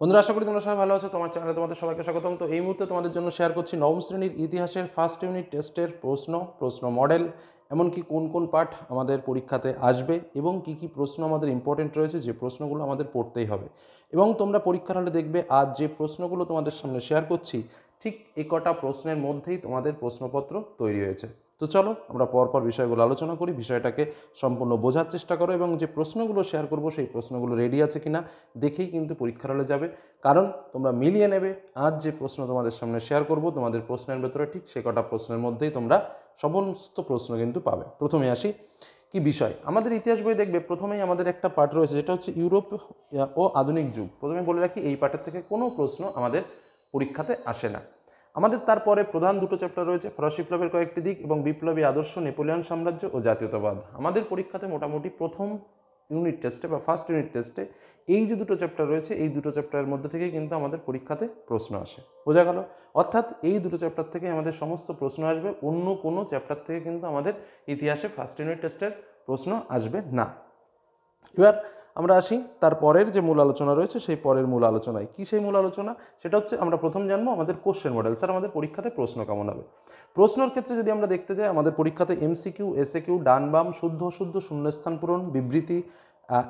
বন্ধুরা, আশা করি তোমরা সবাই ভালো আছো। তোমার চ্যানেলে তোমাদের সবাইকে স্বাগতম। তো এই মুহূর্তে তোমাদের জন্য শেয়ার করছি নবম শ্রেণীর ইতিহাসের ফার্স্ট ইউনিট টেস্টের প্রশ্ন মডেল, এমনকি কোন কোন পার্ট আমাদের পরীক্ষাতে আসবে এবং কি কি প্রশ্ন আমাদের ইম্পর্টেন্ট রয়েছে, যে প্রশ্নগুলো আমাদের পড়তেই হবে। এবং তোমরা পরীক্ষার হলে দেখবে আজ যে প্রশ্নগুলো তোমাদের সামনে শেয়ার করছি, ঠিক এই কটা প্রশ্নের মধ্যেই তোমাদের প্রশ্নপত্র তৈরি হয়েছে। তো চলো আমরা পরপর বিষয়গুলো আলোচনা করি, বিষয়টাকে সম্পূর্ণ বোঝার চেষ্টা করো এবং যে প্রশ্নগুলো শেয়ার করব সেই প্রশ্নগুলো রেডি আছে কিনা দেখেই কিন্তু পরীক্ষার হলে যাবে। কারণ তোমরা মিলিয়ে নেবে আজ যে প্রশ্ন তোমাদের সামনে শেয়ার করব, তোমাদের প্রশ্নের ভেতরে ঠিক সে কটা প্রশ্নের মধ্যেই তোমরা সমস্ত প্রশ্ন কিন্তু পাবে। প্রথমে আসি কি বিষয়। আমাদের ইতিহাস বই দেখবে প্রথমেই আমাদের একটা পার্ট রয়েছে, যেটা হচ্ছে ইউরোপ ও আধুনিক যুগ। প্রথমে বলে রাখি, এই পার্টের থেকে কোনো প্রশ্ন আমাদের পরীক্ষাতে আসে না। আমাদের তারপরে প্রধান দুটো চ্যাপ্টার রয়েছে, ফরাসি বিপ্লবের কয়েকটি দিক এবং বিপ্লবী আদর্শ, নেপোলিয়ন সাম্রাজ্য ও জাতীয়তাবাদ। আমাদের পরীক্ষাতে মোটামুটি প্রথম ইউনিট টেস্টে বা ফার্স্ট ইউনিট টেস্টে এই যে দুটো চ্যাপ্টার রয়েছে, এই দুটো চ্যাপ্টারের মধ্যে থেকেই কিন্তু আমাদের পরীক্ষাতে প্রশ্ন আসে। বোঝা গেল? অর্থাৎ এই দুটো চ্যাপ্টার থেকে আমাদের সমস্ত প্রশ্ন আসবে, অন্য কোনো চ্যাপ্টার থেকে কিন্তু আমাদের ইতিহাসে ফার্স্ট ইউনিট টেস্টের প্রশ্ন আসবে না। এবার আমরা আসি তারপরের যে মূল আলোচনা রয়েছে, সেই পরের মূল আলোচনায়। কি সেই মূল আলোচনা? সেটা হচ্ছে আমরা প্রথম জানবো আমাদের কোশ্চেন মডেল। স্যার, আমাদের পরীক্ষাতে প্রশ্ন কেমন হবে? প্রশ্নের ক্ষেত্রে যদি আমরা দেখতে যাই, আমাদের পরীক্ষাতে এমসিকিউ, এসএকিউ, ডান বাম, শুদ্ধ অশুদ্ধ, শূন্যস্থান পূরণ, বিবৃতি,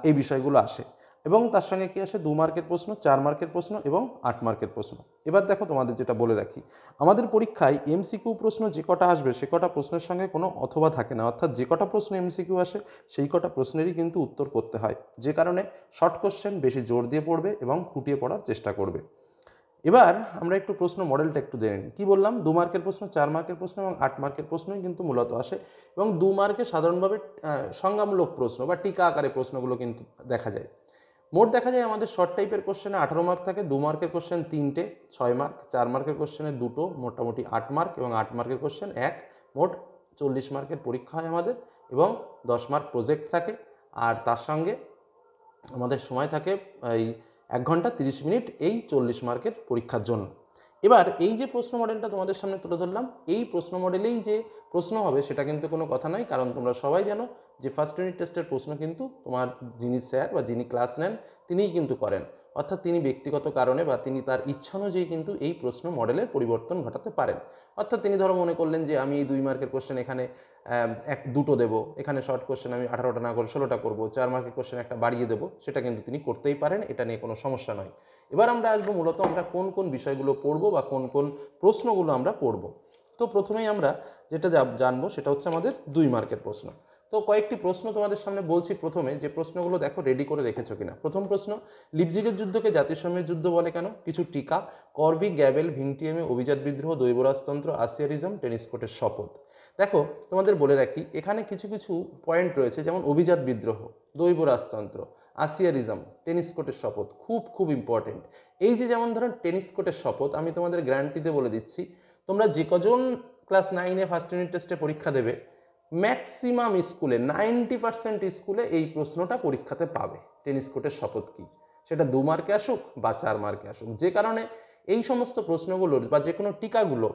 এই বিষয়গুলো আসে। এবং তার সঙ্গে কি আসে? 2 মার্কের প্রশ্ন, 4 মার্কের প্রশ্ন এবং 8 মার্কের প্রশ্ন। এবার দেখো, তোমাদের যেটা বলে রাখি, আমাদের পরীক্ষায় এমসিকিউ প্রশ্ন যে কটা আসবে সে কটা প্রশ্নের সঙ্গে কোনো অথবা থাকে না। অর্থাৎ যে কটা প্রশ্ন এমসিকিউ আসে সেই কটা প্রশ্নেরই কিন্তু উত্তর করতে হয়, যে কারণে শর্ট কোশ্চেন বেশি জোর দিয়ে পড়বে এবং খুঁটিয়ে পড়ার চেষ্টা করবে। এবার আমরা একটু প্রশ্ন মডেলটা একটু জেনে নিই। কী বললাম? 2 মার্কের প্রশ্ন, 4 মার্কের প্রশ্ন এবং 8 মার্কের প্রশ্নই কিন্তু মূলত আসে। এবং 2 মার্কে সাধারণভাবে সংজ্ঞামূলক প্রশ্ন বা টিকা আকারে প্রশ্নগুলো কিন্তু দেখা যায়। মোট দেখা যায় আমাদের শর্ট টাইপের কোশ্চেনে 18 মার্ক থাকে, 2 মার্কের কোশ্চেন 3টে 6 মার্ক, 4 মার্কের কোশ্চেনে 2টো মোটামুটি 8 মার্ক এবং 8 মার্কের কোশ্চেন 1। মোট 40 মার্কের পরীক্ষা হয় আমাদের এবং 10 মার্ক প্রজেক্ট থাকে। আর তার সঙ্গে আমাদের সময় থাকে এই 1 ঘন্টা 30 মিনিট এই 40 মার্কের পরীক্ষার জন্য। এবার এই যে প্রশ্ন মডেলটা তোমাদের সামনে তুলে ধরলাম, এই প্রশ্ন মডেলেই যে প্রশ্ন হবে সেটা কিন্তু কোনো কথা নয়। কারণ তোমরা সবাই জানো যে ফার্স্ট ইউনিট টেস্টের প্রশ্ন কিন্তু তোমার যিনি স্যার বা যিনি ক্লাস নেন তিনিই কিন্তু করেন। অর্থাৎ তিনি ব্যক্তিগত কারণে বা তিনি তার ইচ্ছা অনুযায়ী কিন্তু এই প্রশ্ন মডেলের পরিবর্তন ঘটাতে পারেন। অর্থাৎ তিনি ধরো মনে করলেন যে আমি এই 2 মার্কের কোশ্চেন এখানে দুটো দেবো, এখানে শর্ট কোশ্চেন আমি 18টা না করে 16টা করবো, 4 মার্কের কোশ্চেন একটা বাড়িয়ে দেবো, সেটা কিন্তু তিনি করতেই পারেন। এটা নিয়ে কোনো সমস্যা নয়। এবার আমরা আসবো মূলত আমরা কোন কোন বিষয়গুলো পড়বো বা কোন কোন প্রশ্নগুলো আমরা পড়বো। তো প্রথমেই আমরা যেটা জানবো সেটা হচ্ছে আমাদের 2 মার্কের প্রশ্ন। তো কয়েকটি প্রশ্ন তোমাদের সামনে বলছি। প্রথমে যে প্রশ্নগুলো দেখো রেডি করে রেখেছো কিনা। প্রথম প্রশ্ন, লিপজিগের যুদ্ধকে জাতিসংঘের যুদ্ধ বলে কেন? কিছু টিকা, করভি, গ্যাবেল, ভিংটিয়ামে, অভিজাত বিদ্রোহ, দৈবরাজতন্ত্র, আসিয়ারিজম, টেনিস কোর্টের শপথ। দেখো, তোমাদের বলে রাখি এখানে কিছু কিছু পয়েন্ট রয়েছে, যেমন অভিজাত বিদ্রোহ, দৈবরাজতন্ত্র, আসিয়ারিজম, টেনিস কোর্টের শপথ খুব খুব ইম্পর্টেন্ট। এই যে যেমন ধরেন টেনিস কোর্টের শপথ, আমি তোমাদের গ্যারান্টিতে বলে দিচ্ছি, তোমরা যে কজন ক্লাস 9-এ ফার্স্ট ইউনিট টেস্টে পরীক্ষা দেবে, ম্যাক্সিমাম স্কুলে 90% স্কুলে এই প্রশ্নটা পরীক্ষাতে পাবে, টেনিস কোর্টের শপথ কী। সেটা 2 মার্কে আসুক বা 4 মার্কে আসুক। যে কারণে এই সমস্ত প্রশ্নগুলোর বা যে কোনো টিকাগুলো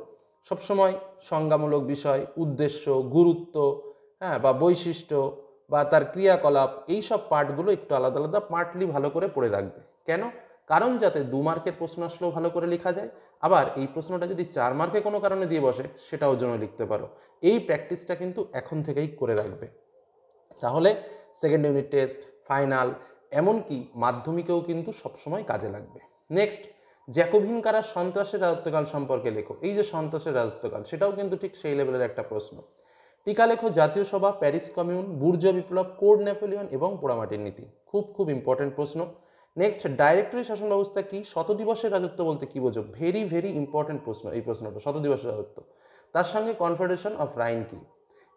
সবসময় সংজ্ঞামূলক বিষয়, উদ্দেশ্য, গুরুত্ব, বা বৈশিষ্ট্য বা তার ক্রিয়াকলাপ, এই সব পার্টগুলো একটু আলাদা আলাদা পার্টলি ভালো করে পড়ে রাখবে। কেন? কারণ যাতে 2 মার্কের প্রশ্ন আসলেও ভালো করে লেখা যায়, আবার এই প্রশ্নটা যদি 4 মার্কে কোনো কারণে দিয়ে বসে সেটাও যেন লিখতে পারো। এই প্র্যাকটিসটা কিন্তু এখন থেকেই করে রাখবে। তাহলে সেকেন্ড ইউনিট টেস্ট, ফাইনাল, এমনকি মাধ্যমিকেও কিন্তু সবসময় কাজে লাগবে। নেক্সট, জ্যাকোবিন কারা সন্ত্রাসের রাজত্বকাল সম্পর্কে লেখো। এই যে সন্ত্রাসের রাজত্বকাল, সেটাও কিন্তু ঠিক সেই লেভেলের একটা প্রশ্ন। টিকা লেখো, জাতীয় সভা, প্যারিস কমিউন, বুর্জোয়া বিপ্লব, কোড নেপোলিয়ন এবং পোড়ামাটির নীতি। খুব খুব ইম্পর্টেন্ট প্রশ্ন। নেক্সট, ডাইরেক্টরি শাসন ব্যবস্থা কি? শত দিবসের রাজত্ব বলতে কি বোঝো? ভেরি ভেরি ইম্পর্টেন্ট প্রশ্ন এই প্রশ্নটা, শত দিবসের রাজত্ব। তার সঙ্গে কনফেডারেশন অফ রাইন কি?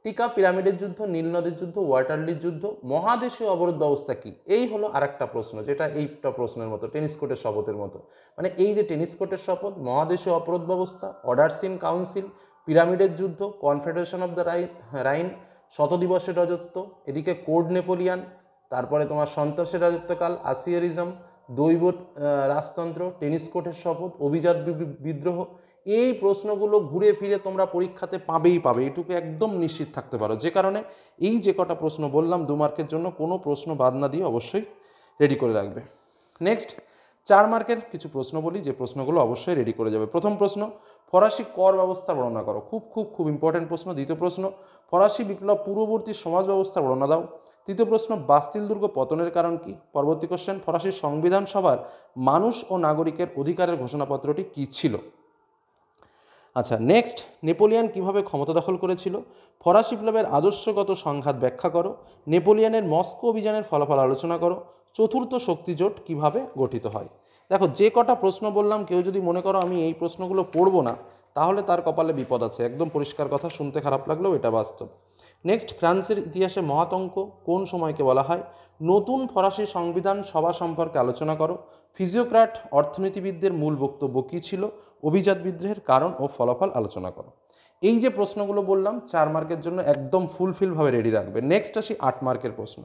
টিকা, পিরামিডের যুদ্ধ, নীল নদের যুদ্ধ, ওয়াটারলির যুদ্ধ, মহাদেশীয় অবরোধ ব্যবস্থা কি? এই হলো আরেকটা প্রশ্ন, যেটা এইটা প্রশ্নের মতো, টেনিস কোর্টের শপথের মতো। মানে এই যে টেনিস কোর্টের শপথ, মহাদেশীয় অবরোধ ব্যবস্থা, অর্ডার্স ইন কাউন্সিল, পিরামিডের যুদ্ধ, কনফেডারেশন অফ দ্য রাইন, শত দিবসের রাজত্ব, এদিকে কোড নেপোলিয়ান, তারপরে তোমার সন্ত্রাসের রাজত্বকাল, আসিয়ারিজম, দৈব রাজতন্ত্র, টেনিস কোর্টের শপথ, অভিজাত বিদ্রোহ। এই প্রশ্নগুলো ঘুরে ফিরে তোমরা পরীক্ষাতে পাবেই পাবে, এটুকু একদম নিশ্চিত থাকতে পারো। যে কারণে এই যে কটা প্রশ্ন বললাম 2 মার্কের জন্য, কোনো প্রশ্ন বাদ না দিয়ে অবশ্যই রেডি করে রাখবে। নেক্সট, 4 মার্কের কিছু প্রশ্ন বলি, যে প্রশ্নগুলো অবশ্যই রেডি করে যাবে। প্রথম প্রশ্ন, ফরাসি কর ব্যবস্থা বর্ণনা করো। খুব খুব খুব ইম্পর্টেন্ট প্রশ্ন। দ্বিতীয় প্রশ্ন, ফরাসি বিপ্লব পূর্ববর্তী সমাজ ব্যবস্থা বর্ণনা দাও। তৃতীয় প্রশ্ন, বাস্তিল দুর্গ পতনের কারণ কি। পরবর্তী কোশ্চেন, ফরাসি সংবিধান সভার মানুষ ও নাগরিকের অধিকারের ঘোষণাপত্রটি কী ছিল। আচ্ছা, নেক্সট, নেপোলিয়ান কিভাবে ক্ষমতা দখল করেছিল। ফরাসি বিপ্লবের আদর্শগত সংঘাত ব্যাখ্যা করো। নেপোলিয়ানের মস্কো অভিযানের ফলাফল আলোচনা করো। চতুর্থ শক্তিজোট কিভাবে গঠিত হয়। দেখো, যে কটা প্রশ্ন বললাম, কেউ যদি মনে করো আমি এই প্রশ্নগুলো পড়বো না, তাহলে তার কপালে বিপদ আছে। একদম পরিষ্কার কথা, শুনতে খারাপ লাগলেও এটা বাস্তব। নেক্সট, ফ্রান্সের ইতিহাসে মহাতঙ্ক কোন সময়কে বলা হয়। নতুন ফরাসি সংবিধান সভা সম্পর্কে আলোচনা করো। ফিজিওক্র্যাট অর্থনীতিবিদদের মূল বক্তব্য কী ছিল। অভিজাত বিদ্রোহের কারণ ও ফলাফল আলোচনা করো। এই যে প্রশ্নগুলো বললাম 4 মার্কের জন্য একদম ফুলফিলভাবে রেডি রাখবে। নেক্সট আসি 8 মার্কের প্রশ্ন।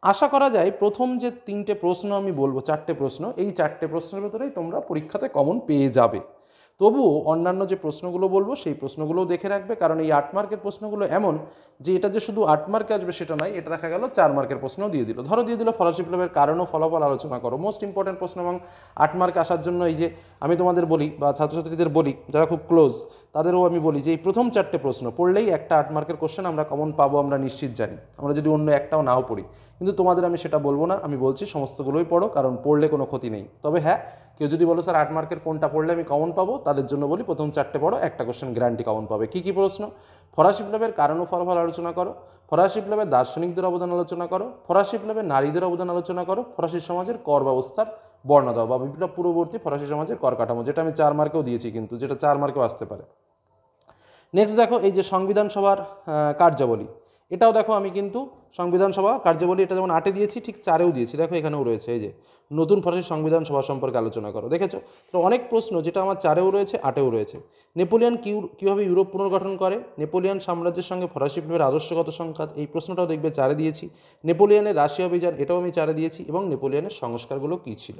আশা করা যায় প্রথম যে 3টে প্রশ্ন আমি বলবো, 4টে প্রশ্ন, এই 4টে প্রশ্নের ভেতরেই তোমরা পরীক্ষাতে কমন পেয়ে যাবে। তবুও অন্যান্য যে প্রশ্নগুলো বলবো সেই প্রশ্নগুলোও দেখে রাখবে, কারণ এই 8 মার্কের প্রশ্নগুলো এমন যে এটা যে শুধু 8 মার্কে আসবে সেটা নয়, এটা দেখা গেল 4 মার্কের প্রশ্নও দিয়ে দিল। ধরো দিয়ে দিল ফরাসি বিপ্লবের কারণ ও ফলাফল আলোচনা করো, মোস্ট ইম্পর্টেন্ট প্রশ্ন। এবং 8 মার্কে আসার জন্য এই যে আমি তোমাদের বলি বা ছাত্রছাত্রীদের বলি যারা খুব ক্লোজ, তাদেরও আমি বলি যে এই প্রথম 4টে প্রশ্ন পড়লেই একটা 8 মার্কের কোশ্চেন আমরা কমন পাবো, আমরা নিশ্চিত জানি, আমরা যদি অন্য একটাও নাও পড়ি। কিন্তু তোমাদের আমি সেটা বলবো না, আমি বলছি সমস্তগুলোই পড়ো, কারণ পড়লে কোনো ক্ষতি নেই। তবে হ্যাঁ, কেউ যদি বলো স্যার 8 মার্কের কোনটা পড়লে আমি কমন পাবো, তাদের জন্য বলি প্রথম 4টে পড়ো, একটা কোশ্চেন গ্যারান্টি কমন পাবে। কী কী প্রশ্ন? ফরাসি বিপ্লবের কারণ ও ফলাফল আলোচনা করো। ফরাসি বিপ্লবের দার্শনিকদের অবদান আলোচনা করো। ফরাসি বিপ্লবের নারীদের অবদান আলোচনা করো। ফরাসি সমাজের কর ব্যবস্থার বর্ণনা দাও, বা বিপ্লব পূর্ববর্তী ফরাসি সমাজের কর কাঠামো, যেটা আমি 4 মার্কেও দিয়েছি, কিন্তু যেটা 4 মার্কেও আসতে পারে। নেক্সট দেখো, এই যে সংবিধান সভার কার্যাবলী, এটাও দেখো আমি কিন্তু সংবিধান সভা কার্যাবলী এটা যেমন 8-এ দিয়েছি, ঠিক 4-এও দিয়েছি। দেখো এখানেও রয়েছে, এই যে নতুন ফরাসি সংবিধান সভা সম্পর্কে আলোচনা করো। দেখেছো তো, অনেক প্রশ্ন যেটা আমার 4-এও রয়েছে, 8-এও রয়েছে। নেপোলিয়ান কীভাবে ইউরোপ পুনর্গঠন করে। নেপোলিয়ান সাম্রাজ্যের সঙ্গে ফরাসি বিপ্লবের আদর্শগত সংঘাত, এই প্রশ্নটাও দেখবে 4-এ দিয়েছি। নেপোলিয়ানের রাশিয়া অভিযান, এটাও আমি 4-এ দিয়েছি। এবং নেপোলিয়ানের সংস্কারগুলো কী ছিল।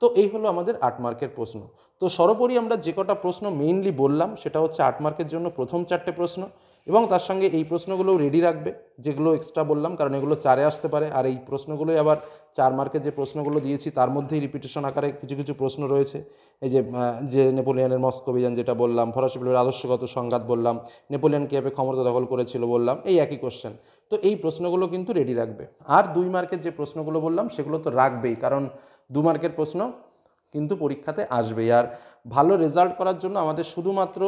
তো এই হলো আমাদের 8 মার্কের প্রশ্ন। তো সর্বোপরি আমরা যে কটা প্রশ্ন মেইনলি বললাম সেটা হচ্ছে 8 মার্কের জন্য প্রথম 4টে প্রশ্ন, এবং তার সঙ্গে এই প্রশ্নগুলোও রেডি রাখবে যেগুলো এক্সট্রা বললাম, কারণ এগুলো 4-এ আসতে পারে। আর এই প্রশ্নগুলোই আবার 4 মার্কের যে প্রশ্নগুলো দিয়েছি তার মধ্যেই রিপিটেশন আকারে কিছু কিছু প্রশ্ন রয়েছে। এই যে নেপোলিয়ানের মস্কো অভিযান যেটা বললাম, ফরাসি বিপ্লবের আদর্শগত সংঘাত বললাম, নেপোলিয়ান কীভাবে ক্ষমতা দখল করেছিল বললাম, এই একই কোশ্চেন। তো এই প্রশ্নগুলো কিন্তু রেডি রাখবে। আর 2 মার্কের যে প্রশ্নগুলো বললাম সেগুলো তো রাখবেই, কারণ 2 মার্কের প্রশ্ন কিন্তু পরীক্ষাতে আসবেই। আর ভালো রেজাল্ট করার জন্য আমাদের শুধুমাত্র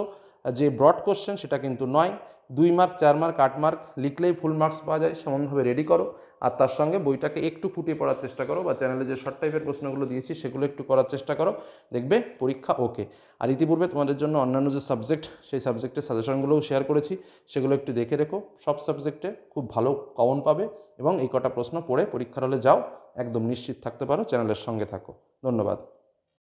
যে ব্রড কোশ্চেন সেটা কিন্তু নয়, 2 মার্ক, 4 মার্ক, 8 মার্ক লিখলেই ফুল মার্কস পাওয়া যায়, সেমনভাবে রেডি করো। আর তার সঙ্গে বইটাকে একটু খুঁটিয়ে পড়ার চেষ্টা করো, বা চ্যানেলে যে শর্ট টাইপের প্রশ্নগুলো দিয়েছি সেগুলো একটু করার চেষ্টা করো, দেখবে পরীক্ষা ওকে। আর ইতিপূর্বে তোমাদের জন্য অন্যান্য যে সাবজেক্ট, সেই সাবজেক্টের সাজেশনগুলোও শেয়ার করেছি, সেগুলো একটু দেখে রেখো। সব সাবজেক্টে খুব ভালো কমন পাবে, এবং এই কটা প্রশ্ন পড়ে পরীক্ষার হলে যাও, একদম নিশ্চিত থাকতে পারো, চ্যানেলের সঙ্গে থাকো। ধন্যবাদ।